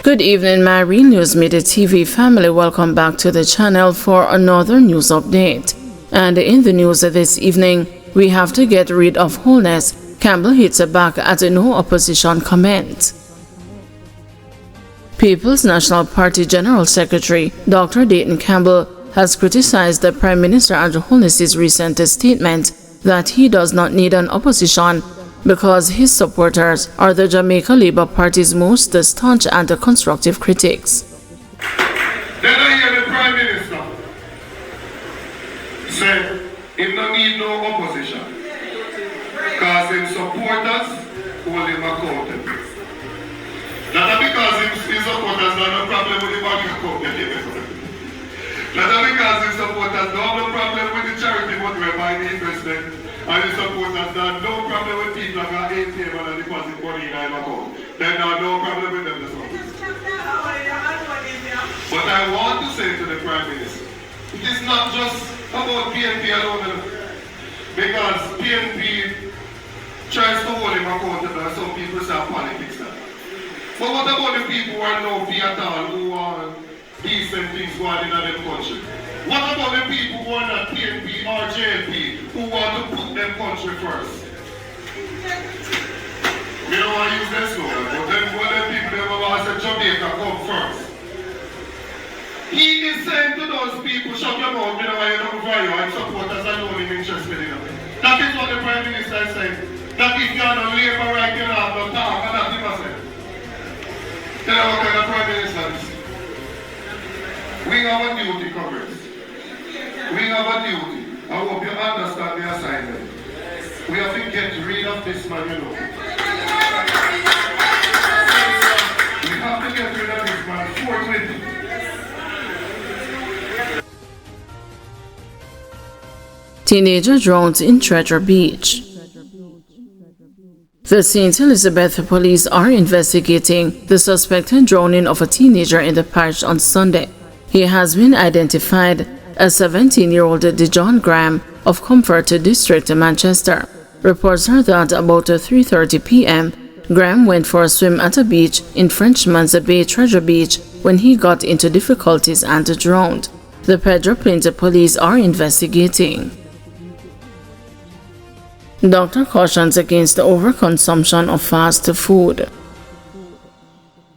Good evening, my Real News Midday TV family. Welcome back to the channel for another news update. And in the news this evening, we have to get rid of Holness. Campbell hits back at a no opposition comment. People's National Party General Secretary Dr. Dayton Campbell has criticized the Prime Minister Andrew Holness's recent statement that he does not need an opposition because his supporters are the Jamaica Labour Party's most staunch and constructive critics. Then I hear the Prime Minister say he don't need no opposition because his supporters hold him accountable. Not because his supporters have no problem with the bank account. Not because his supporters don't have no problem with the charity but we buy the investment. And his supporters have no problem with people who have ATM and deposit money in their account. They have no problem with them. But I want to say to the Prime Minister, it is not just about PNP alone. Because PNP tries to hold him accountable and some people say politics now. But what about the people who are no P at all, who are decent things going on in their country? What about the people who are not PNP or JNP, who want to put them country first? We don't want to use that slogan, but then when the people that want to say Jamaica come first. He is saying to those people, shut your mouth, we don't want you to for you, and supporters are only interested in them. That is what the Prime Minister is saying. That if you are no labor right, you don't have no talk, and that's what he said. Tell you what kind of Prime Minister is. We have a duty, Congress. We have a duty. I hope you understand the assignment. We have to get rid of this man, you know. We have to get rid of this man forthwith. Teenager drowned in Treasure Beach. The St. Elizabeth police are investigating the suspected drowning of a teenager in the parish on Sunday. He has been identified as 17-year-old Dijon Graham of Comfort District, Manchester. Reports are that about 3:30 p.m., Graham went for a swim at a beach in Frenchman's Bay Treasure Beach when he got into difficulties and drowned. The Pedro Plains police are investigating. Doctor cautions against the overconsumption of fast food.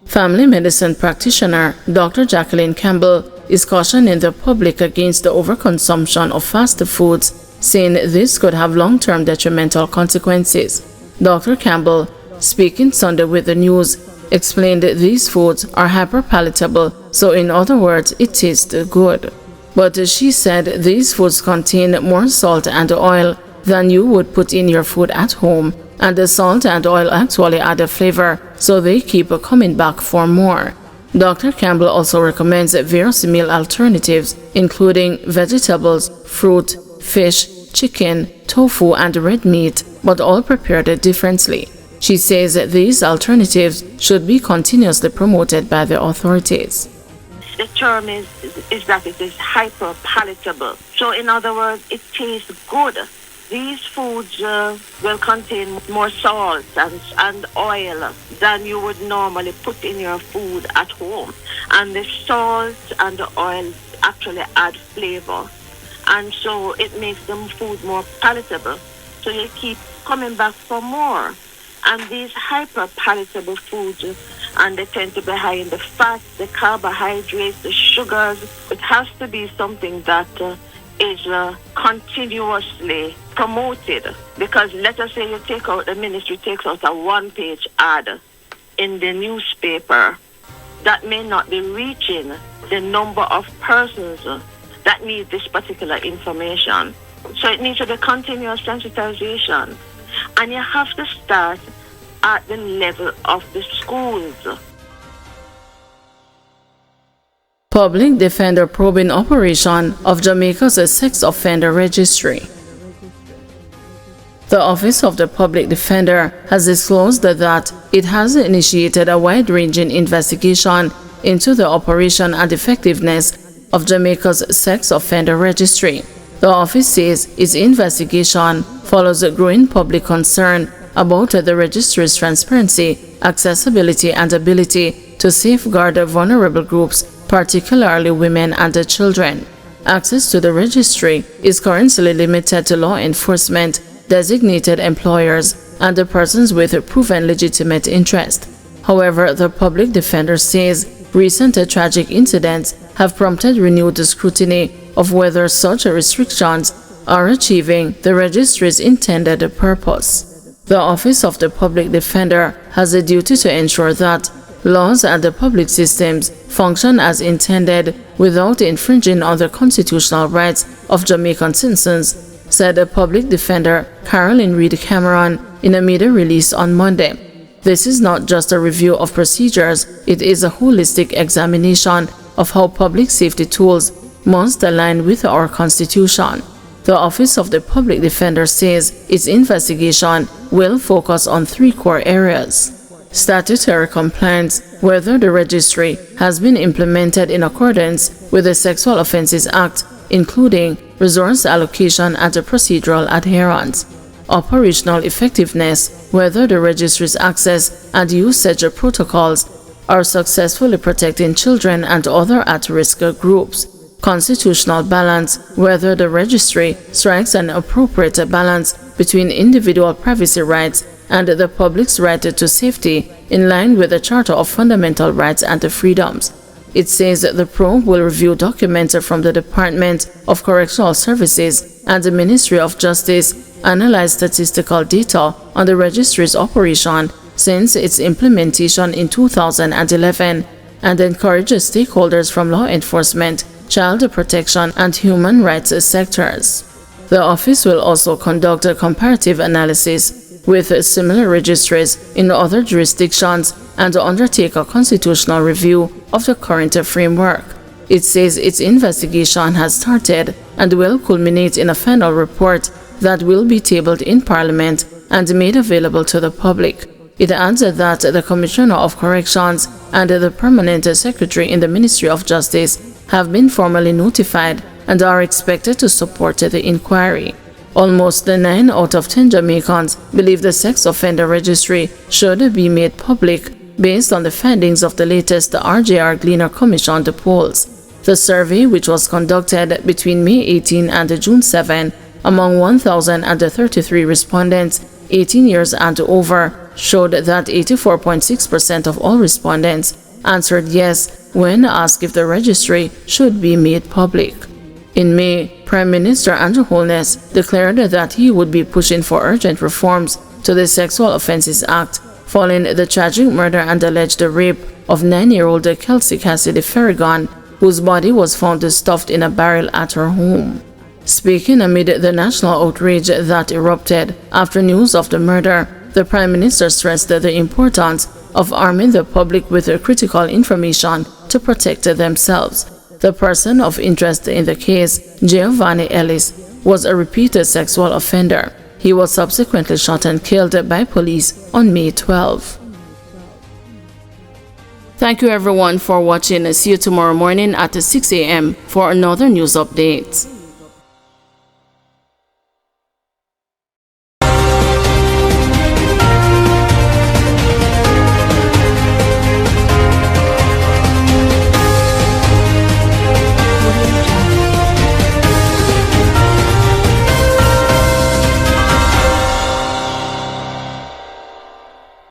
Family medicine practitioner Dr. Jacqueline Campbell is cautioning the public against the overconsumption of fast foods, saying this could have long-term detrimental consequences. Dr. Campbell, speaking Sunday with the news, explained these foods are hyper-palatable, so in other words, it tastes good. But she said these foods contain more salt and oil than you would put in your food at home, and the salt and oil actually add a flavor, so they keep coming back for more. Dr. Campbell also recommends various meal alternatives, including vegetables, fruit, fish, chicken, tofu, and red meat, but all prepared differently. She says these alternatives should be continuously promoted by the authorities. The term is that it is hyper-palatable. So in other words, it tastes good. These foods will contain more salt and oil than you would normally put in your food at home. And the salt and the oil actually add flavor. And so it makes the food more palatable. So you keep coming back for more. And these hyper-palatable foods, and they tend to be high in the fat, the carbohydrates, the sugars. It has to be something that is continuously promoted, because let us say the ministry takes out a one-page ad in the newspaper that may not be reaching the number of persons that need this particular information. So it needs to be continuous sensitization, and you have to start at the level of the schools. Public Defender probing operation of Jamaica's sex offender registry. The Office of the Public Defender has disclosed that it has initiated a wide-ranging investigation into the operation and effectiveness of Jamaica's sex offender registry. The office says its investigation follows a growing public concern about the registry's transparency, accessibility, and ability to safeguard vulnerable groups, particularly women and children. Access to the registry is currently limited to law enforcement, designated employers, and the persons with a proven legitimate interest. However, the public defender says recent tragic incidents have prompted renewed scrutiny of whether such restrictions are achieving the registry's intended purpose. The Office of the Public Defender has a duty to ensure that laws and the public systems function as intended without infringing on the constitutional rights of Jamaican citizens, said the Public Defender Caroline Reed Cameron in a media release on Monday. This is not just a review of procedures, it is a holistic examination of how public safety tools must align with our Constitution. The Office of the Public Defender says its investigation will focus on three core areas: statutory compliance, whether the registry has been implemented in accordance with the Sexual Offences Act, including resource allocation and procedural adherence; operational effectiveness, whether the registry's access and usage protocols are successfully protecting children and other at-risk groups; constitutional balance, whether the registry strikes an appropriate balance between individual privacy rights and the public's right to safety in line with the Charter of Fundamental Rights and Freedoms. It says the probe will review documents from the Department of Correctional Services and the Ministry of Justice, analyze statistical data on the registry's operation since its implementation in 2011, and encourage stakeholders from law enforcement, child protection, and human rights sectors. The office will also conduct a comparative analysis with similar registries in other jurisdictions and undertake a constitutional review of the current framework. It says its investigation has started and will culminate in a final report that will be tabled in Parliament and made available to the public. It adds that the Commissioner of Corrections and the Permanent Secretary in the Ministry of Justice have been formally notified and are expected to support the inquiry. Almost 9 out of 10 Jamaicans believe the sex offender registry should be made public based on the findings of the latest RJR Gleaner Commission polls. The survey, which was conducted between May 18 and June 7 among 1,033 respondents 18 years and over, showed that 84.6% of all respondents answered yes when asked if the registry should be made public. In May, Prime Minister Holness declared that he would be pushing for urgent reforms to the Sexual Offences Act following the tragic murder and alleged rape of 9-year-old Kelsey Cassidy Ferragon, whose body was found stuffed in a barrel at her home. Speaking amid the national outrage that erupted after news of the murder, the Prime Minister stressed the importance of arming the public with critical information to protect themselves. The person of interest in the case, Giovanni Ellis, was a repeated sexual offender. He was subsequently shot and killed by police on May 12. Thank you everyone for watching. See you tomorrow morning at 6 a.m. for another news update.